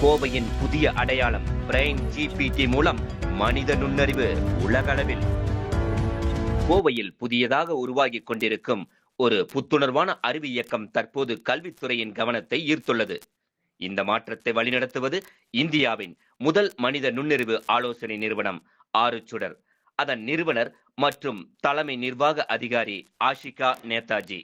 கோவையின் புதிய அடையாளம் brain GPT மூலம் மனித நுண்ணறிவு உலகளவில். கோவையில் புதியதாக உருவாகிக் கொண்டிருக்கும் ஒரு புத்துணர்வான அறிவு இயக்கம் தற்போது கல்வித்துறையின் கவனத்தை ஈர்த்துள்ளது. இந்த மாற்றத்தை வழிநடத்துவது இந்தியாவின் முதல் மனித நுண்ணறிவு ஆலோசனை நிறுவனம் ஆறுசுடர். அதன் நிறுவனர் மற்றும் தலைமை நிர்வாக அதிகாரி ஆஷிகா நேதாஜி.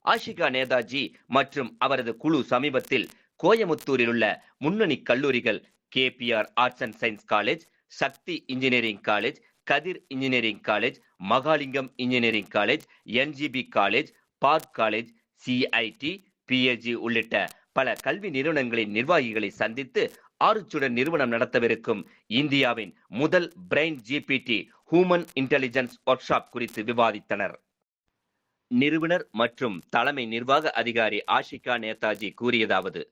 ஆஷிகா நேதாஜி மற்றும் அவரது குழு சமீபத்தில் கோயமுத்தூரில் உள்ள முன்னணி கல்லூரிகள் KPR arts and science college, Sakthi engineering college, Kathir engineering college, Mahalingam engineering college, NGB college, Park college, CIT, PAG உள்ளிட்ட பல கல்வி நிறுவனங்களின் நிர்வாகிகளை சந்தித்து ஆறுசுடர் நிறுவனம் நடத்தவிருக்கும் இந்தியாவின் முதல் brain GPT human intelligence work shop குறித்து விவாதித்தனர். நிறுவனர் மற்றும் தலைமை நிர்வாக அதிகாரி ஆஷிகா நேதாஜி கூறியதாவது: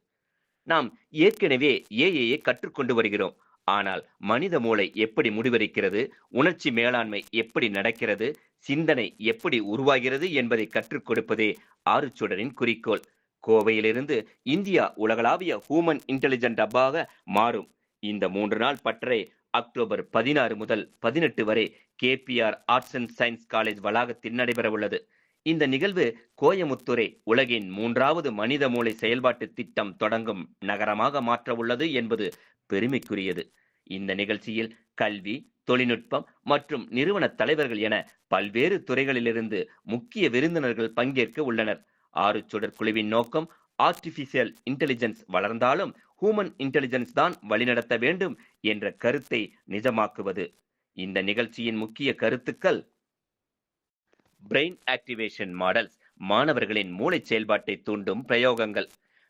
நாம் ஏற்கனவே AI கற்றுக்கொண்டு வருகிறோம். ஆனால் மனித மூளை எப்படி முடிவெடுக்கிறது, உணர்ச்சி மேலாண்மை எப்படி நடக்கிறது, சிந்தனை எப்படி உருவாகிறது என்பதை கற்றுக் கொடுப்பதே ஆறுசுடரின் குறிக்கோள். கோவையிலிருந்து இந்தியா உலகளாவிய ஹியூமன் இன்டெலிஜென்ட் ஹப்பாக மாறும். இந்த 3 நாள் பட்டறை அக்டோபர் 16 முதல் 18 வரை KPR arts and science college வளாகத்தில் நடைபெற உள்ளது. இந்த நிகழ்வு கோயமுத்தூரை உலகின் 3வது மனித மூளை செயல்பாட்டு திட்டம் தொடங்கும் நகரமாக மாற்ற உள்ளது என்பது பெருமைக்குரியது. இந்த நிகழ்ச்சியில் கல்வி, தொழில்நுட்பம் மற்றும் நிறுவன தலைவர்கள் என பல்வேறு துறைகளிலிருந்து முக்கிய விருந்தினர்கள் பங்கேற்க உள்ளனர். ஆறுசுடர் குழுவின் நோக்கம் ஆர்டிபிஷியல் இன்டெலிஜென்ஸ் வளர்ந்தாலும் ஹியூமன் இன்டெலிஜென்ஸ் தான் வழிநடத்த வேண்டும் என்ற கருத்தை நிஜமாக்குவது. இந்த நிகழ்ச்சியின் முக்கிய கருத்துக்கள்: பிரெயின் ஆக்டிவேஷன் மாடல்ஸ், மாணவர்களின் மூளை செயல்பாட்டை தூண்டும் பிரயோகங்கள்.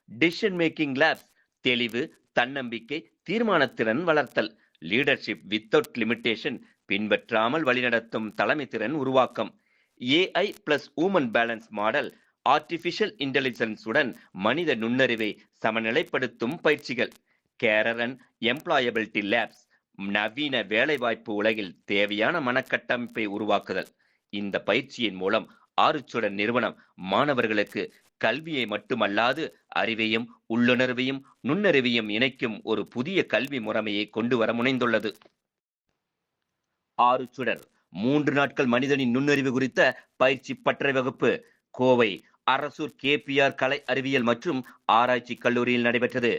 டிசிஷன் மேக்கிங் லேப்ஸ், தெளிவு, தன்னம்பிக்கை, தீர்மானத்திறன் வளர்த்தல். லீடர்ஷிப் வித்தவுட் லிமிட்டேஷன், பின்பற்றாமல் வழிநடத்தும் தலைமை திறன் உருவாக்கம். AI plus human balance model, artificial intelligence உடன் மனித நுண்ணறிவை சமநிலைப்படுத்தும் பயிற்சிகள். கேரியர் அண்ட் எம்ப்ளாயபிலிட்டி லேப்ஸ், நவீன வேலைவாய்ப்பு உலகில் தேவையான மனக்கட்டமைப்பை உருவாக்குதல். இந்த பயிற்சியின் மூலம் ஆறுசுடர் நிறுவனம் மாணவர்களுக்கு கல்வியை மட்டுமல்லாது அறிவையும் உள்ளுணர்வையும் நுண்ணறிவையும் இணைக்கும் ஒரு புதிய கல்வி முறைமையை கொண்டு வர முனைந்துள்ளது. ஆறுசுடர் 3 நாட்கள் மனிதனின் நுண்ணறிவு குறித்த பயிற்சி பட்டறை வகுப்பு கோவை அரசூர் KPR கலை அறிவியல் மற்றும் ஆராய்ச்சி கல்லூரியில் நடைபெற்றது.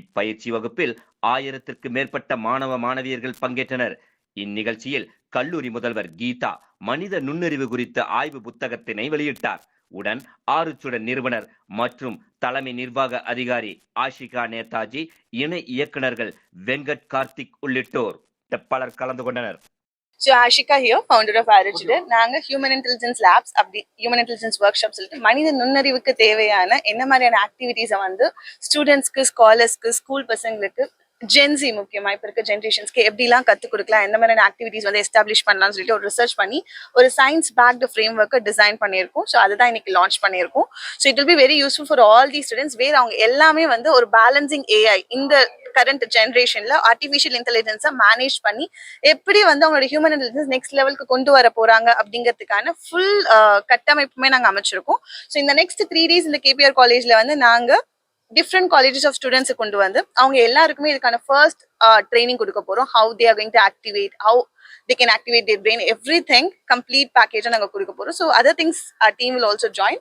இப்பயிற்சி வகுப்பில் 1000த்திற்கும் மேற்பட்ட மாணவ மாணவியர்கள் பங்கேற்றனர். இந்நிகழ்ச்சியில் கல்லூரி முதல்வர் கீதா மனித நுண்ணறிவு குறித்த ஆய்வு புத்தகத்தினை வெளியிட்டார். உடன் ஆறுசுடர் நிறுவனர் மற்றும் தலைமை நிர்வாக அதிகாரி ஆஷிகா நேதாஜி, இணை இயக்குநர்கள் வெங்கட், கார்த்திக் உள்ளிட்டோர் பலர் கலந்து கொண்டனர். So Ashika here, founder of ஆறுசுடர். நாங்க human intelligence labs, human intelligence work shop சொல்லிட்டு மனித நுண்ணறிவுக்கு தேவையான என்ன மாதிரியான ஆக்டிவிட்டிஸை ஸ்டூடெண்ட்ஸ்க்கு, ஸ்காலர்ஸ்க்கு, ஸ்கூல் பசங்களுக்கு, ஜென்சி முக்கியமா இப்ப இருக்க ஜென்ரேஷன்ஸ்க்கு எப்படிலாம் கற்றுக் கொடுக்கலாம், எந்த மாதிரியான ஆக்டிவிட்டிஸ் எஸ்டாப்ளிஷ் பண்ணலாம்னு சொல்லிட்டு ஒரு ரிசர்ச் பண்ணி ஒரு சயின்ஸ் பேக்டு ஃப்ரேம் ஒர்க்கை டிசைன் பண்ணியிருக்கோம். ஸோ அதுதான் இன்னைக்கு லான்ச் பண்ணியிருக்கோம். So it will be very useful for all the students, where அவங்க எல்லாமே ஒரு பேலன்சிங் AI இந்த கரண்ட் ஜென்ரேஷன்ல ஆர்டிஃபிஷியல் இன்டெலிஜென்ஸை மேனேஜ் பண்ணி எப்படி அவங்களோட ஹியூமன் இன்டெலிஜென்ஸ் நெக்ஸ்ட் லெவலுக்கு கொண்டு வர போறாங்க அப்படிங்கிறதுக்கான ஃபுல் கட்டமைப்புமே நாங்கள் அமைச்சிருக்கோம். ஸோ இந்த நெக்ஸ்ட் 3 days இந்த KPR காலேஜ்ல நாங்கள் டிஃப்ரெண்ட் காலேஜஸ் ஆஃப் ஸ்டூடெண்ட்ஸை கொண்டு அவங்க எல்லாருக்குமே இதுக்கான ஃபர்ஸ்ட் ட்ரைனிங் கொடுக்க போறோம். How they are going to activate, how they can activate their brain, everything complete package நாங்க கொடுக்க போறோம். so other things our team will also join.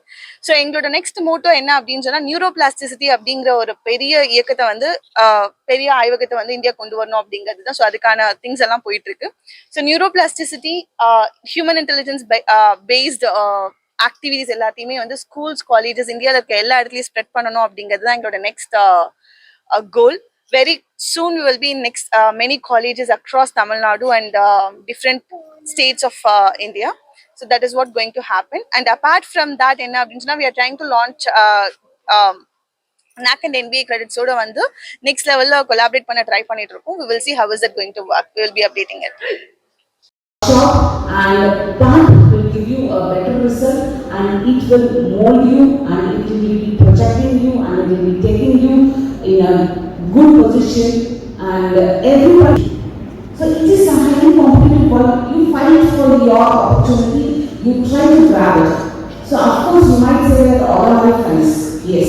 so எங்களோட நெக்ஸ்ட் மோட்டோ என்ன அப்படின்னு சொன்னா நியூரோபிளாஸ்டிசிட்டி அப்படிங்கிற ஒரு பெரிய இயக்கத்தை பெரிய ஆய்வகத்தை இந்தியா கொண்டு வரணும் அப்படிங்கிறது தான். ஸோ அதுக்கான திங்ஸ் எல்லாம் போயிட்டு இருக்கு. So neuroplasticity, human intelligence based activities எல்லாத்தையுமே ஸ்கூல்ஸ், காலேஜஸ், இந்தியாவில் இருக்க எல்லா இடத்துலயும் ஸ்ப்ரெட் பண்ணணும் அப்படிங்கிறது தான் எங்களோட next goal. Very soon we will be in next many colleges across Tamil Nadu and different states of India. So that is what going to happen. And apart from that, we are trying to launch NAC and NBA credits oda next level la collaborate panna try pannit irukom. We will see how is it going to work. We will be updating it. And that will give you a better result, and it will mold you, and it will be projecting you, and it will be taking you in a good position, and everybody. So it is a highly competitive world. You fight for your opportunity, you try to grab it. So of course you might say that all are my friends. Yes.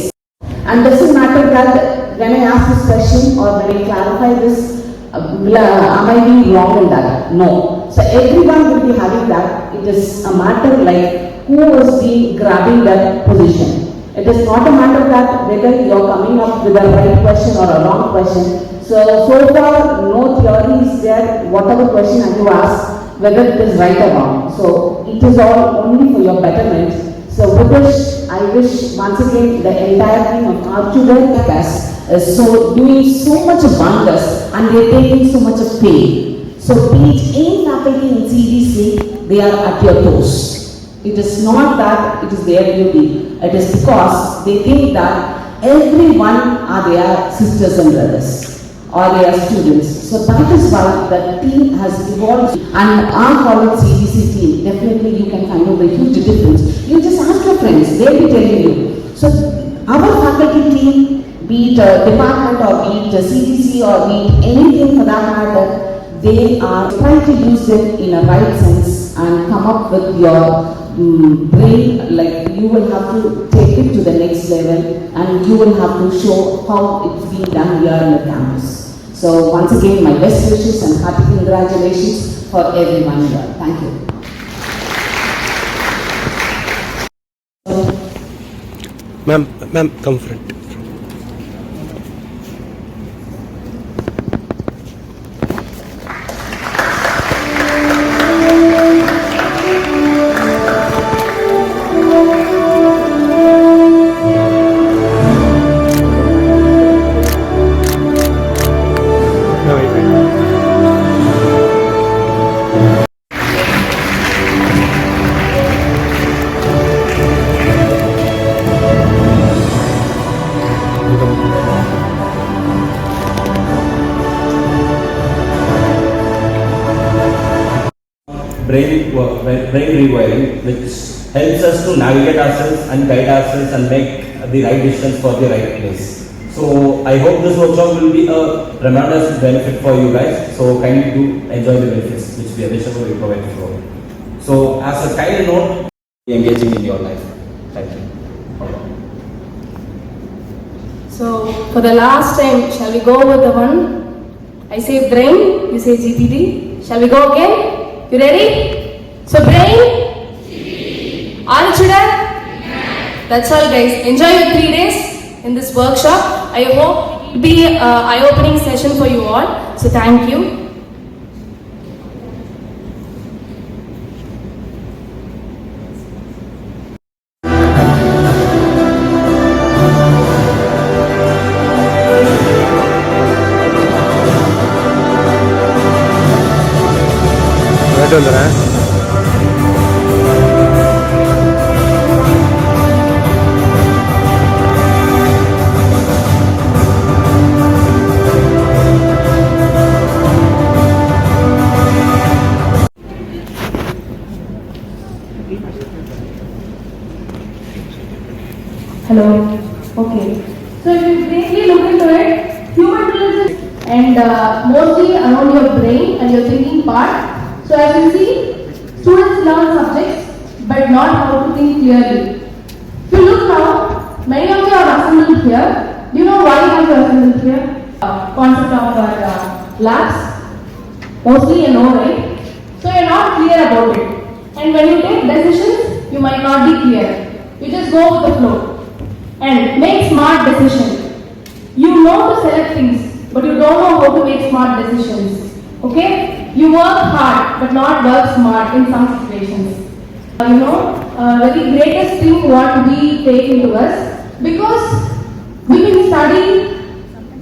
And doesn't matter that when I ask this question or when I clarify this, am I being wrong in that? No. So everyone will be having that. It is a matter like who is being grabbing that position. It is not a matter that whether you are coming up with a right question or a wrong question. So far, no theory is there, whatever question you ask, whether it is right or wrong. So it is all only for your betterment. So with this, I wish once again the entire team of Archudel is so doing so much of wonders and they are taking so much of pain. So be it any faculty in CDC, they are at your toes. It is not that it is their duty. It is because they think that everyone are their sisters and brothers or their students. So that is why the team has evolved, and our college CBC team, definitely you can find out a huge difference. You just ask your friends, they will be telling you. So our faculty team, be it a department or be it a CBC or be it anything for that matter, they are trying to use it in a right sense and come up with your brain, like you will have to take it to the next level and you will have to show how it's being done here in the campus. So once again, my best wishes and happy congratulations for everyone here. Thank you. Ma'am, come front. brain rewiring, which helps us to navigate ourselves and guide ourselves and make the right decisions for the right place. So I hope this workshop will be a tremendous benefit for you guys. So kindly do enjoy the benefits which we are providing for you. So as a kind note, be engaging in your life. Thank you. So for the last time, shall we go with the one? I say brain, you say GPT. Shall we go again? You ready? So brain, all children? That's all guys. Enjoy your 3 days in this workshop. I hope it will be an eye-opening session for you all. So thank you. Hello. Okay. So if you briefly look into it, human intelligence and mostly around your brain and your thinking part. So as you see, students learn subjects but not how to think clearly. If you look now, many of you are assembled here. Do you know why you are assembled here? Concept of our labs. Mostly you know, right? So you are not clear about it. And when you take decisions, you might not be clear. You just go with the flow. And make smart decisions. You know to select things, but you don't know how to make smart decisions. Okay? You work hard, but not work smart in some situations. The greatest thing what we take into us, because we can study,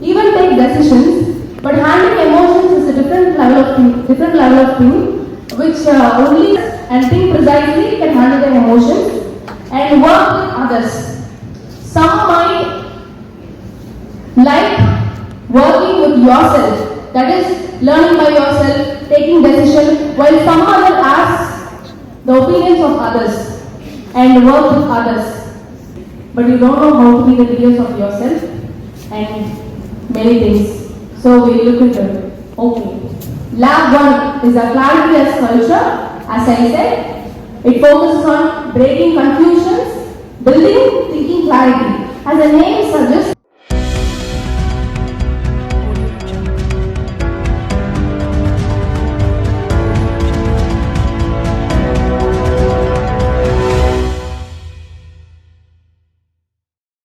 even take decisions, but handling emotions is a different level of thing, which only and think precisely can handle their emotions and work with others. Some might like working with yourself, that is learning by yourself, taking decisions, while some other asks the opinions of others and work with others. But you don't know how to be the leaders of yourself and many things. So we look into it. Okay. Lab 1 is a clarity as culture. As I said, it focuses on breaking confusions, building thinking clarity. As the name suggests,